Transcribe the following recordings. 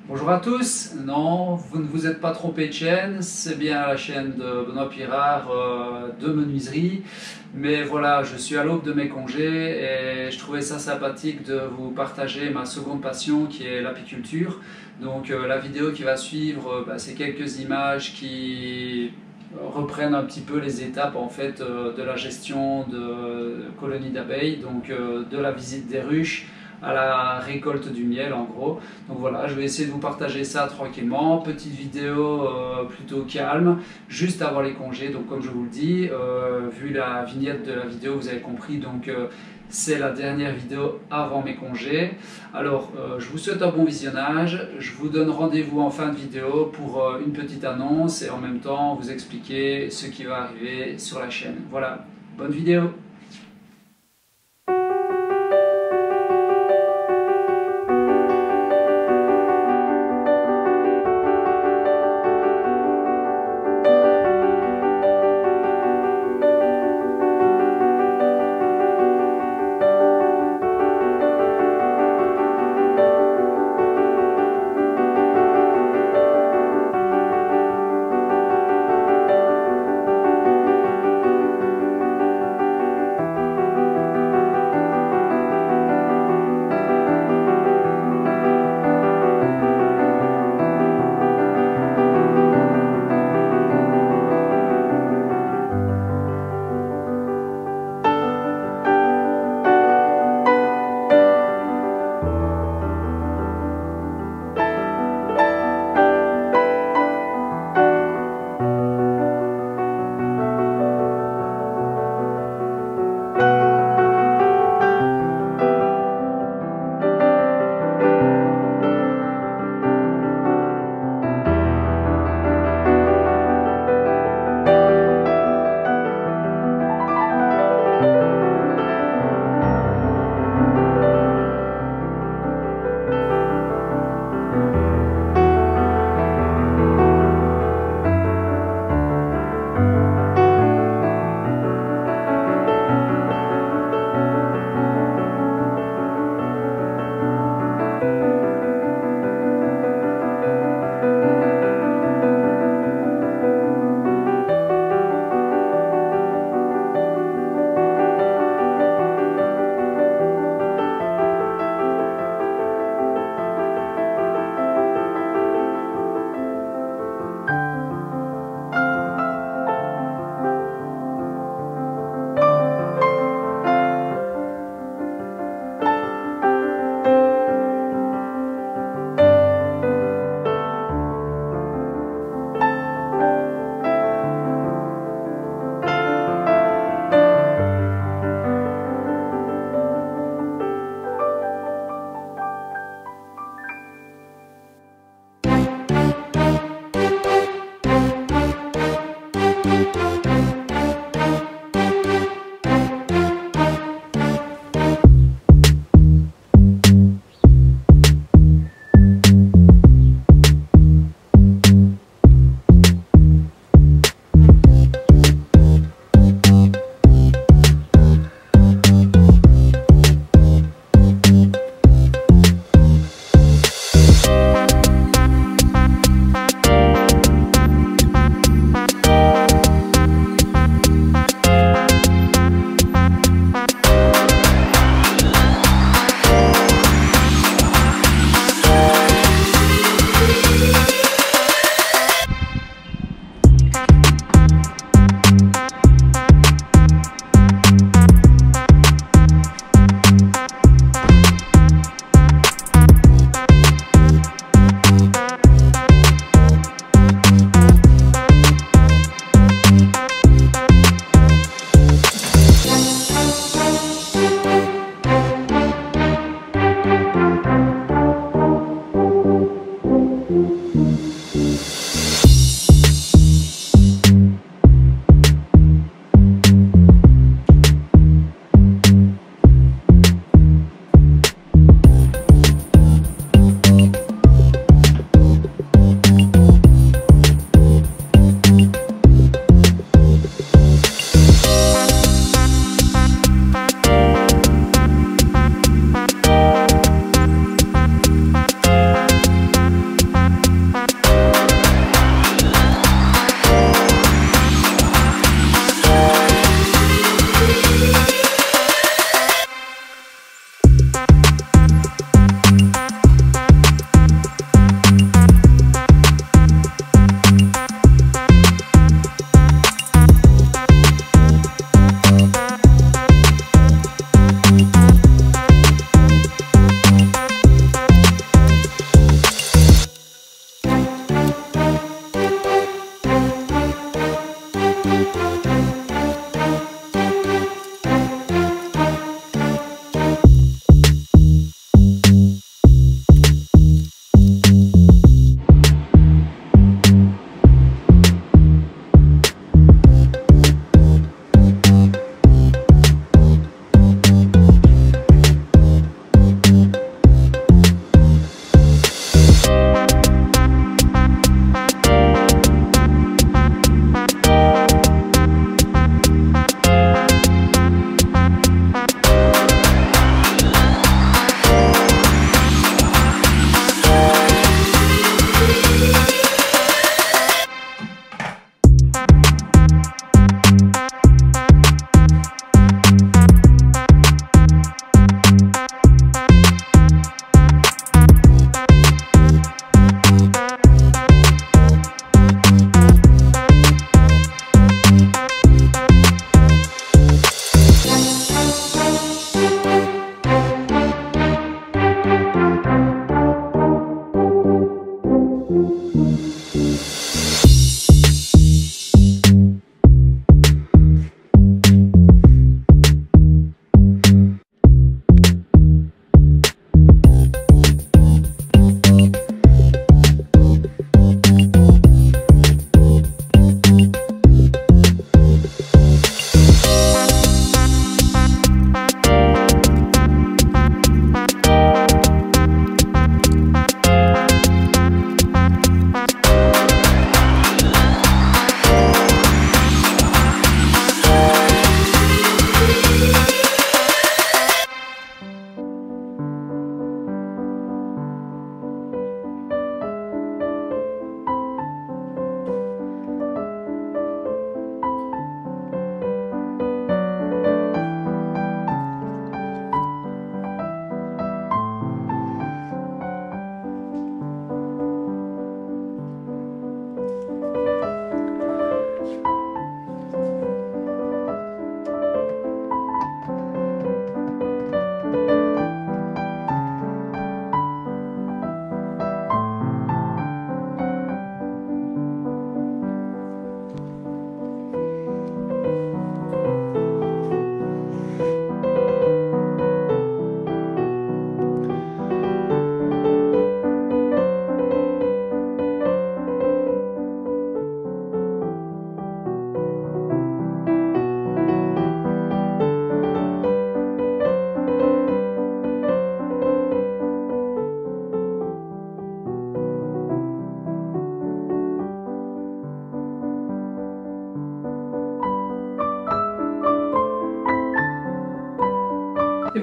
Bonjour à tous, non, vous ne vous êtes pas trompé de chaîne, c'est bien la chaîne de Benoît Pirard de menuiserie. Mais voilà, je suis à l'aube de mes congés et je trouvais ça sympathique de vous partager ma seconde passion qui est l'apiculture. Donc la vidéo qui va suivre, c'est quelques images qui reprennent un petit peu les étapes en fait de la gestion de colonies d'abeilles, donc de la visite des ruches à la récolte du miel en gros. Donc voilà, je vais essayer de vous partager ça tranquillement, petite vidéo plutôt calme, juste avant les congés. Donc comme je vous le dis, vu la vignette de la vidéo, vous avez compris, donc c'est la dernière vidéo avant mes congés. Alors je vous souhaite un bon visionnage, je vous donne rendez-vous en fin de vidéo pour une petite annonce et en même temps vous expliquer ce qui va arriver sur la chaîne. Voilà, bonne vidéo.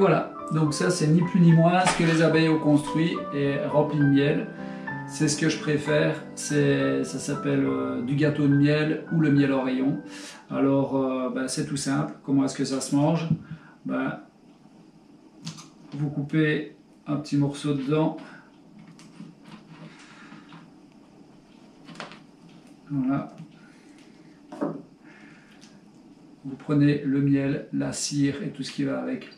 voilà, donc ça c'est ni plus ni moins ce que les abeilles ont construit et rempli de miel. C'est ce que je préfère, ça s'appelle du gâteau de miel ou le miel au rayon. Alors c'est tout simple, comment est-ce que ça se mange? Vous coupez un petit morceau dedans. Voilà. Vous prenez le miel, la cire et tout ce qui va avec.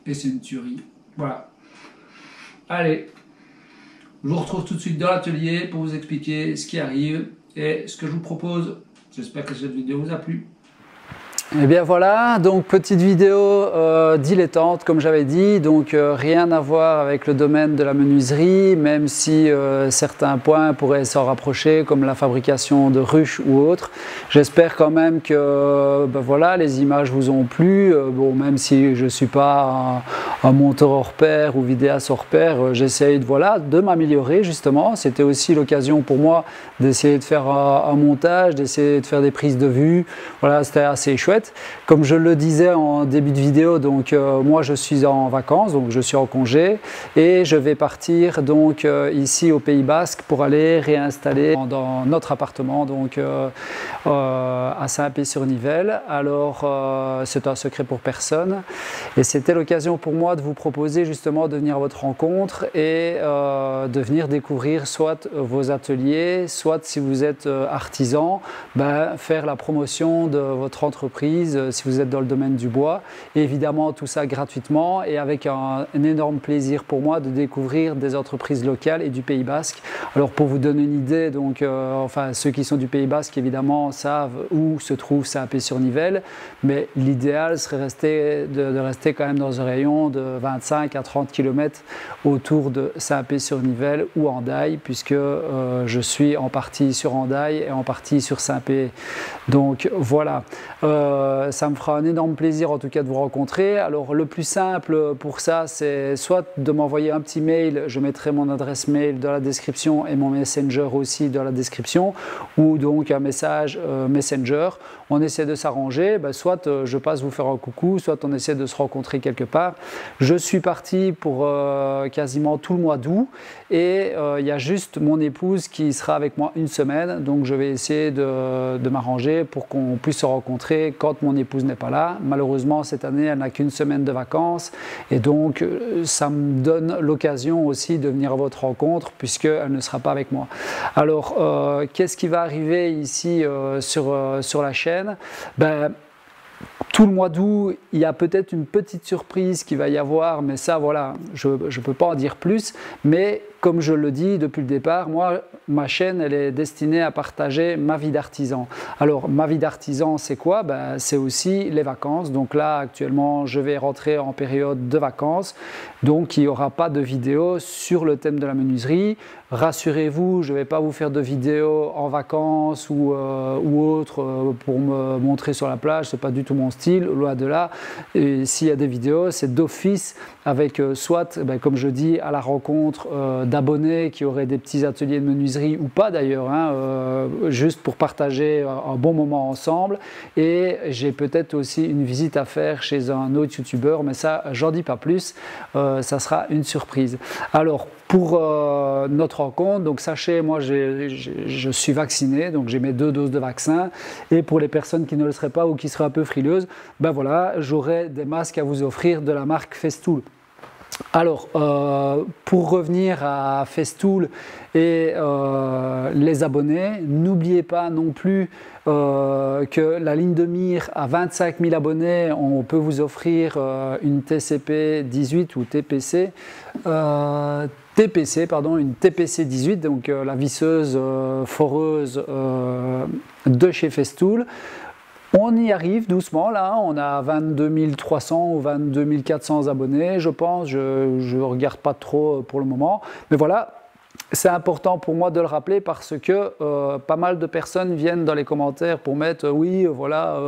Et c'est une tuerie. Voilà. Allez, je vous retrouve tout de suite dans l'atelier pour vous expliquer ce qui arrive et ce que je vous propose. J'espère que cette vidéo vous a plu. Et bien voilà, donc petite vidéo dilettante comme j'avais dit, donc rien à voir avec le domaine de la menuiserie, même si certains points pourraient s'en rapprocher comme la fabrication de ruches ou autres. J'espère quand même que voilà, les images vous ont plu, bon, même si je ne suis pas un monteur hors pair ou vidéaste hors pair, j'essaye de m'améliorer justement. C'était aussi l'occasion pour moi d'essayer de faire un montage, d'essayer de faire des prises de vue, voilà, c'était assez chouette. Comme je le disais en début de vidéo, donc moi je suis en vacances, donc je suis en congé et je vais partir donc ici au Pays Basque pour aller réinstaller dans notre appartement donc à Saint-Pé-sur-Nivelle. Alors c'est un secret pour personne et c'était l'occasion pour moi de vous proposer justement de venir à votre rencontre et de venir découvrir soit vos ateliers, soit si vous êtes artisan, faire la promotion de votre entreprise si vous êtes dans le domaine du bois. Et évidemment, tout ça gratuitement et avec un énorme plaisir pour moi de découvrir des entreprises locales et du Pays Basque. Alors pour vous donner une idée, donc, enfin ceux qui sont du Pays Basque évidemment savent où se trouve Saint-Pé-sur-Nivelle, mais l'idéal serait de rester quand même dans un rayon de 25 à 30 km autour de Saint-Pé-sur-Nivelle ou Hendaye, puisque je suis en partie sur Hendaye et en partie sur Saint-Pé. Donc voilà. Ça me fera un énorme plaisir en tout cas de vous rencontrer. Alors le plus simple pour ça, c'est soit de m'envoyer un petit mail, je mettrai mon adresse mail dans la description et mon Messenger aussi dans la description, ou donc un message Messenger. On essaie de s'arranger, soit je passe vous faire un coucou, soit on essaie de se rencontrer quelque part. Je suis parti pour quasiment tout le mois d'août et il y a juste mon épouse qui sera avec moi une semaine, donc je vais essayer de m'arranger pour qu'on puisse se rencontrer quand mon épouse n'est pas là. Malheureusement cette année elle n'a qu'une semaine de vacances et donc ça me donne l'occasion aussi de venir à votre rencontre puisqu'elle ne sera pas avec moi. Alors qu'est-ce qui va arriver ici sur la chaîne? Tout le mois d'août, il y a peut-être une petite surprise qui va y avoir, mais ça voilà, je ne peux pas en dire plus, mais comme je le dis depuis le départ, moi, ma chaîne, elle est destinée à partager ma vie d'artisan. Alors, ma vie d'artisan, c'est quoi? C'est aussi les vacances. Donc là, actuellement, je vais rentrer en période de vacances. Donc, il n'y aura pas de vidéo sur le thème de la menuiserie. Rassurez-vous, je ne vais pas vous faire de vidéos en vacances ou autre pour me montrer sur la plage. Ce n'est pas du tout mon style, loin de là. Et s'il y a des vidéos, c'est d'office avec soit, comme je dis, à la rencontre d'abonnés qui auraient des petits ateliers de menuiserie ou pas d'ailleurs, juste pour partager un bon moment ensemble. Et j'ai peut-être aussi une visite à faire chez un autre youtubeur, mais ça, j'en dis pas plus, ça sera une surprise. Alors, pour notre rencontre, donc sachez, moi je suis vacciné, donc j'ai mes 2 doses de vaccin. Et pour les personnes qui ne le seraient pas ou qui seraient un peu frileuses, voilà, j'aurai des masques à vous offrir de la marque Festool. Alors, pour revenir à Festool et les abonnés, n'oubliez pas non plus que la ligne de mire à 25 000 abonnés, on peut vous offrir une TCP 18 ou TPC. Une TPC 18, donc la visseuse foreuse de chez Festool. On y arrive doucement là, on a 22 300 ou 22 400 abonnés je pense, je ne regarde pas trop pour le moment, mais voilà, c'est important pour moi de le rappeler parce que pas mal de personnes viennent dans les commentaires pour mettre oui, voilà,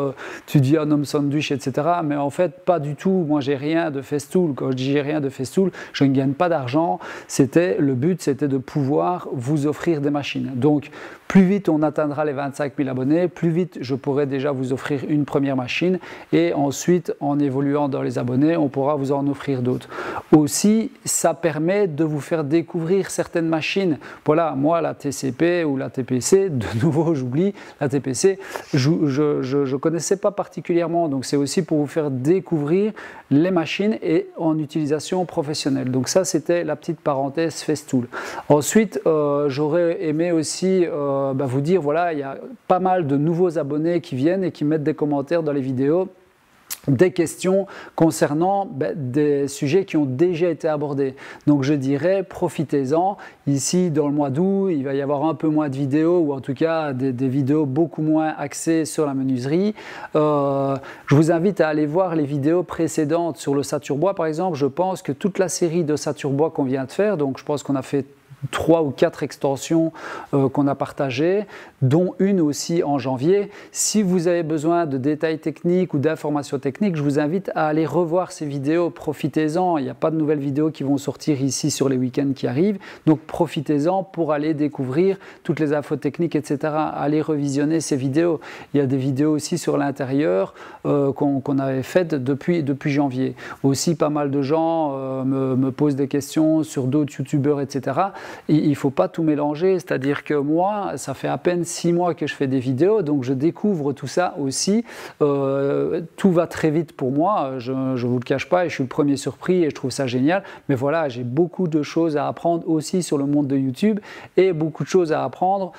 tu dis un homme sandwich, etc. Mais en fait, pas du tout. Moi, j'ai rien de Festool. Quand je dis j'ai rien de Festool, je ne gagne pas d'argent. Le but, c'était de pouvoir vous offrir des machines. Donc, plus vite on atteindra les 25 000 abonnés, plus vite je pourrai déjà vous offrir une première machine et ensuite, en évoluant dans les abonnés, on pourra vous en offrir d'autres. Aussi, ça permet de vous faire découvrir certaines machines. Voilà, moi, la TCP ou la TPC, de nouveau, j'oublie, la TPC, je ne connaissais pas particulièrement. Donc, c'est aussi pour vous faire découvrir les machines et en utilisation professionnelle. Donc, ça, c'était la petite parenthèse Festool. Ensuite, j'aurais aimé aussi vous dire, voilà, il y a pas mal de nouveaux abonnés qui viennent et qui mettent des commentaires dans les vidéos, des questions concernant des sujets qui ont déjà été abordés. Donc je dirais, profitez-en. Ici, dans le mois d'août, il va y avoir un peu moins de vidéos, ou en tout cas des vidéos beaucoup moins axées sur la menuiserie. Je vous invite à aller voir les vidéos précédentes sur le Saturbois, par exemple. Je pense que toute la série de Saturbois qu'on vient de faire, donc je pense qu'on a fait 3 ou 4 extensions qu'on a partagées, dont une aussi en janvier. Si vous avez besoin de détails techniques ou d'informations techniques, je vous invite à aller revoir ces vidéos. Profitez-en, il n'y a pas de nouvelles vidéos qui vont sortir ici sur les week-ends qui arrivent, donc profitez-en pour aller découvrir toutes les infos techniques, etc. Allez revisionner ces vidéos. Il y a des vidéos aussi sur l'intérieur qu'on avait faites depuis janvier. Aussi, pas mal de gens me posent des questions sur d'autres youtubeurs, etc. Il ne faut pas tout mélanger, c'est-à-dire que moi, ça fait à peine 6 mois que je fais des vidéos, donc je découvre tout ça aussi. Tout va très vite pour moi, je ne vous le cache pas, et je suis le premier surpris et je trouve ça génial. Mais voilà, j'ai beaucoup de choses à apprendre aussi sur le monde de YouTube et beaucoup de choses à apprendre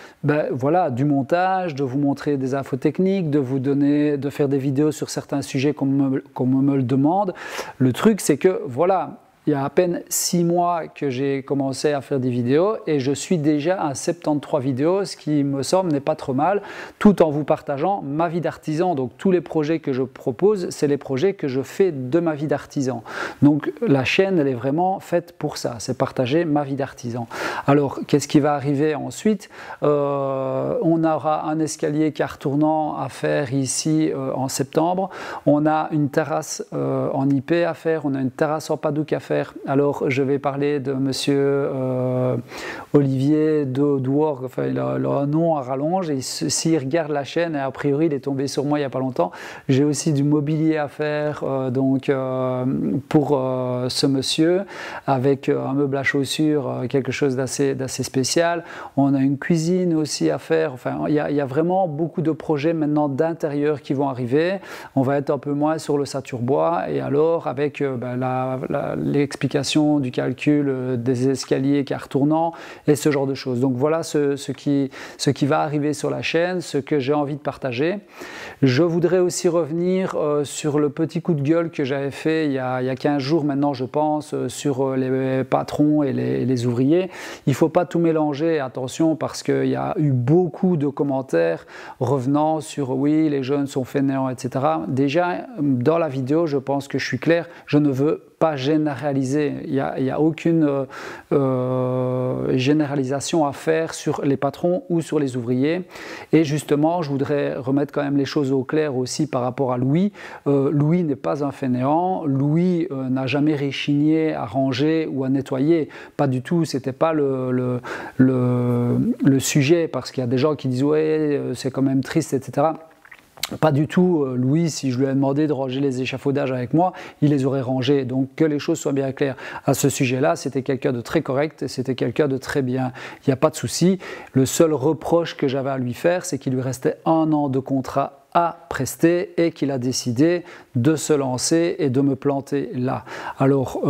voilà, du montage, de vous montrer des infos techniques, de faire des vidéos sur certains sujets qu'on me le demande. Le truc, c'est que voilà, il y a à peine 6 mois que j'ai commencé à faire des vidéos et je suis déjà à 73 vidéos, ce qui me semble n'est pas trop mal, tout en vous partageant ma vie d'artisan. Donc tous les projets que je propose, c'est les projets que je fais de ma vie d'artisan. Donc la chaîne, elle est vraiment faite pour ça, c'est partager ma vie d'artisan. Alors qu'est-ce qui va arriver ensuite? On aura un escalier car tournant à faire ici en septembre. On a une terrasse en IP à faire, on a une terrasse en Padouk à faire. Alors je vais parler de monsieur Olivier Douorg, enfin il a un nom à rallonge, et s'il regarde la chaîne, et a priori il est tombé sur moi il n'y a pas longtemps, j'ai aussi du mobilier à faire pour ce monsieur, avec un meuble à chaussures, quelque chose d'assez spécial. On a une cuisine aussi à faire, enfin il y a vraiment beaucoup de projets maintenant d'intérieur qui vont arriver. On va être un peu moins sur le Saturbois, et alors avec l'explication du calcul des escaliers car tournants et ce genre de choses. Donc voilà ce qui va arriver sur la chaîne, ce que j'ai envie de partager. Je voudrais aussi revenir sur le petit coup de gueule que j'avais fait il y a 15 jours maintenant, je pense, sur les patrons et les ouvriers. Il ne faut pas tout mélanger, attention, parce qu'il y a eu beaucoup de commentaires revenant sur oui, les jeunes sont fainéants, etc. Déjà, dans la vidéo, je pense que je suis clair, je ne veux pas généraliser. Il n'y a aucune généralisation à faire sur les patrons ou sur les ouvriers. Et justement, je voudrais remettre quand même les choses au clair aussi par rapport à Louis. Louis n'est pas un fainéant. Louis n'a jamais réchigné à ranger ou à nettoyer. Pas du tout. C'était pas le sujet, parce qu'il y a des gens qui disent ouais, c'est quand même triste, etc. Pas du tout. Louis, si je lui ai demandé de ranger les échafaudages avec moi, il les aurait rangés. Donc que les choses soient bien claires à ce sujet-là, c'était quelqu'un de très correct et c'était quelqu'un de très bien. Il n'y a pas de souci. Le seul reproche que j'avais à lui faire, c'est qu'il lui restait 1 an de contrat à prester et qu'il a décidé de se lancer et de me planter là. Alors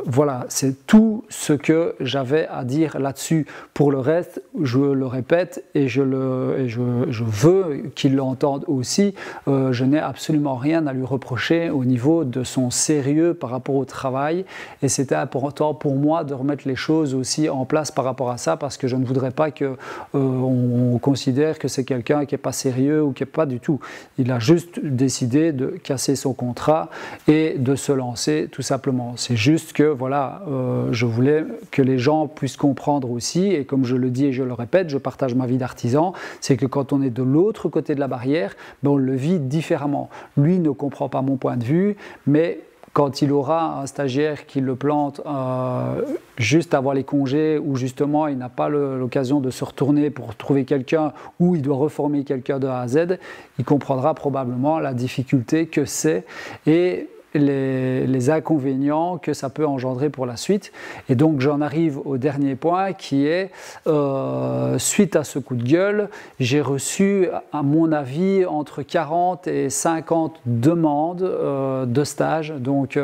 voilà, c'est tout ce que j'avais à dire là-dessus. Pour le reste, je le répète et je veux qu'il l'entende aussi, je n'ai absolument rien à lui reprocher au niveau de son sérieux par rapport au travail, et c'était important pour moi de remettre les choses aussi en place par rapport à ça, parce que je ne voudrais pas qu'on considère que c'est quelqu'un qui n'est pas sérieux ou qui n'est pas du tout tout. Il a juste décidé de casser son contrat et de se lancer tout simplement. C'est juste que voilà, je voulais que les gens puissent comprendre aussi, et comme je le dis et je le répète, je partage ma vie d'artisan, c'est que quand on est de l'autre côté de la barrière, ben on le vit différemment. Lui ne comprend pas mon point de vue, mais quand il aura un stagiaire qui le plante juste avant les congés, où justement il n'a pas l'occasion de se retourner pour trouver quelqu'un, ou il doit reformer quelqu'un de A à Z, il comprendra probablement la difficulté que c'est et les inconvénients que ça peut engendrer pour la suite. Et donc j'en arrive au dernier point qui est, suite à ce coup de gueule, j'ai reçu à mon avis entre 40 et 50 demandes de stage. Donc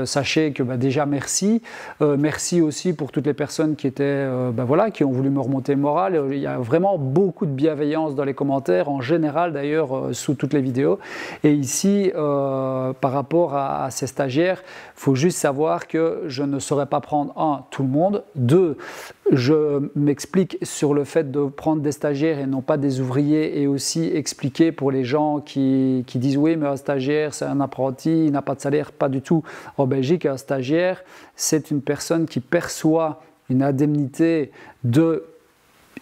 sachez que déjà merci. Merci aussi pour toutes les personnes qui étaient, voilà, qui ont voulu me remonter le moral. Il y a vraiment beaucoup de bienveillance dans les commentaires, en général d'ailleurs sous toutes les vidéos. Et ici, par rapport à ces stagiaires, il faut juste savoir que je ne saurais pas prendre tout le monde. 2, je m'explique sur le fait de prendre des stagiaires et non pas des ouvriers, et aussi expliquer pour les gens qui disent oui mais un stagiaire c'est un apprenti, il n'a pas de salaire. Pas du tout. En Belgique, un stagiaire c'est une personne qui perçoit une indemnité de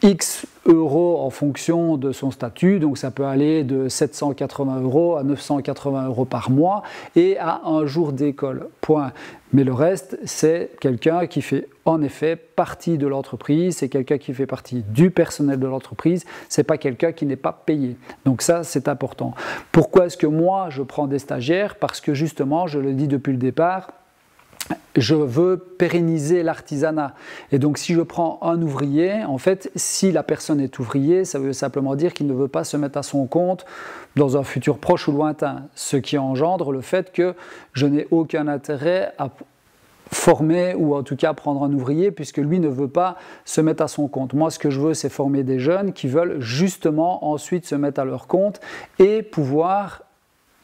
X euros en fonction de son statut, donc ça peut aller de 780 € à 980 € par mois et à un jour d'école, point. Mais le reste, c'est quelqu'un qui fait en effet partie de l'entreprise, c'est quelqu'un qui fait partie du personnel de l'entreprise, c'est pas quelqu'un qui n'est pas payé. Donc ça, c'est important. Pourquoi est-ce que moi, je prends des stagiaires? Parce que justement, je le dis depuis le départ, je veux pérenniser l'artisanat. Et donc si je prends un ouvrier, en fait, si la personne est ouvrier, ça veut simplement dire qu'il ne veut pas se mettre à son compte dans un futur proche ou lointain. Ce qui engendre le fait que je n'ai aucun intérêt à former ou en tout cas prendre un ouvrier puisque lui ne veut pas se mettre à son compte. Moi, ce que je veux, c'est former des jeunes qui veulent justement ensuite se mettre à leur compte et pouvoir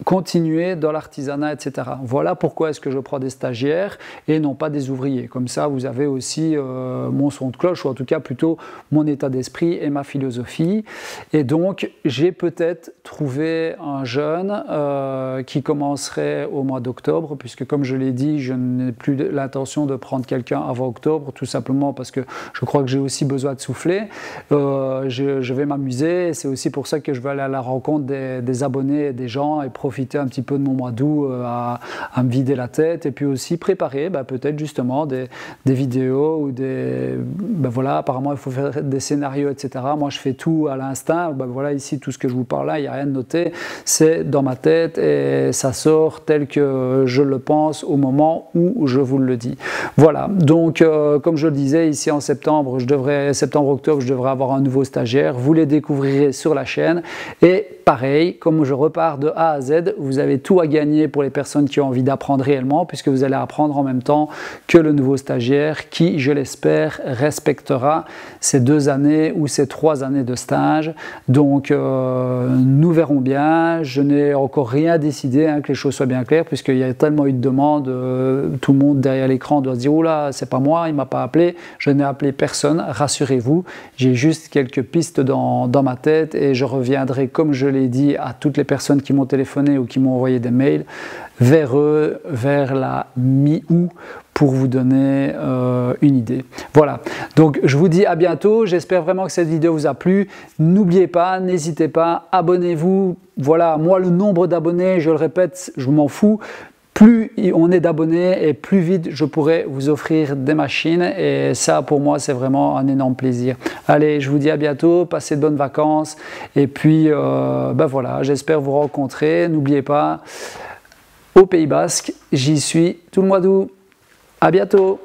continuer dans l'artisanat, etc. Voilà pourquoi est-ce que je prends des stagiaires et non pas des ouvriers. Comme ça, vous avez aussi mon son de cloche, ou en tout cas plutôt mon état d'esprit et ma philosophie. Et donc, j'ai peut-être trouvé un jeune qui commencerait au mois d'octobre, puisque comme je l'ai dit, je n'ai plus l'intention de prendre quelqu'un avant octobre, tout simplement parce que je crois que j'ai aussi besoin de souffler. Je vais m'amuser, c'est aussi pour ça que je vais aller à la rencontre des abonnés et des gens et profiter un petit peu de mon mois d'août à me vider la tête, et puis aussi préparer peut-être justement des vidéos ou voilà, apparemment il faut faire des scénarios, etc. Moi je fais tout à l'instinct, voilà, ici tout ce que je vous parle là, il n'y a rien de noté, c'est dans ma tête et ça sort tel que je le pense au moment où je vous le dis. Voilà, donc comme je le disais, ici en septembre, septembre-octobre, je devrais avoir un nouveau stagiaire, vous les découvrirez sur la chaîne, et pareil, comme je repars de A à Z, vous avez tout à gagner pour les personnes qui ont envie d'apprendre réellement, puisque vous allez apprendre en même temps que le nouveau stagiaire qui, je l'espère, respectera ces 2 années ou ces 3 années de stage. Donc nous verrons bien. Je n'ai encore rien décidé, que les choses soient bien claires, puisqu'il y a tellement eu de demandes, tout le monde derrière l'écran doit se dire « Oh là, c'est pas moi, il ne m'a pas appelé ». Je n'ai appelé personne, rassurez-vous. J'ai juste quelques pistes dans ma tête et je reviendrai, comme je l'ai dit, à toutes les personnes qui m'ont téléphoné ou qui m'ont envoyé des mails vers eux, vers la mi-août, pour vous donner une idée. Voilà, donc je vous dis à bientôt, j'espère vraiment que cette vidéo vous a plu. N'oubliez pas, n'hésitez pas, abonnez-vous. Voilà, moi le nombre d'abonnés, je le répète, je m'en fous. Plus on est d'abonnés et plus vite je pourrai vous offrir des machines, et ça pour moi c'est vraiment un énorme plaisir. Allez, je vous dis à bientôt, passez de bonnes vacances, et puis voilà, j'espère vous rencontrer. N'oubliez pas, au Pays Basque, j'y suis tout le mois d'août. À bientôt.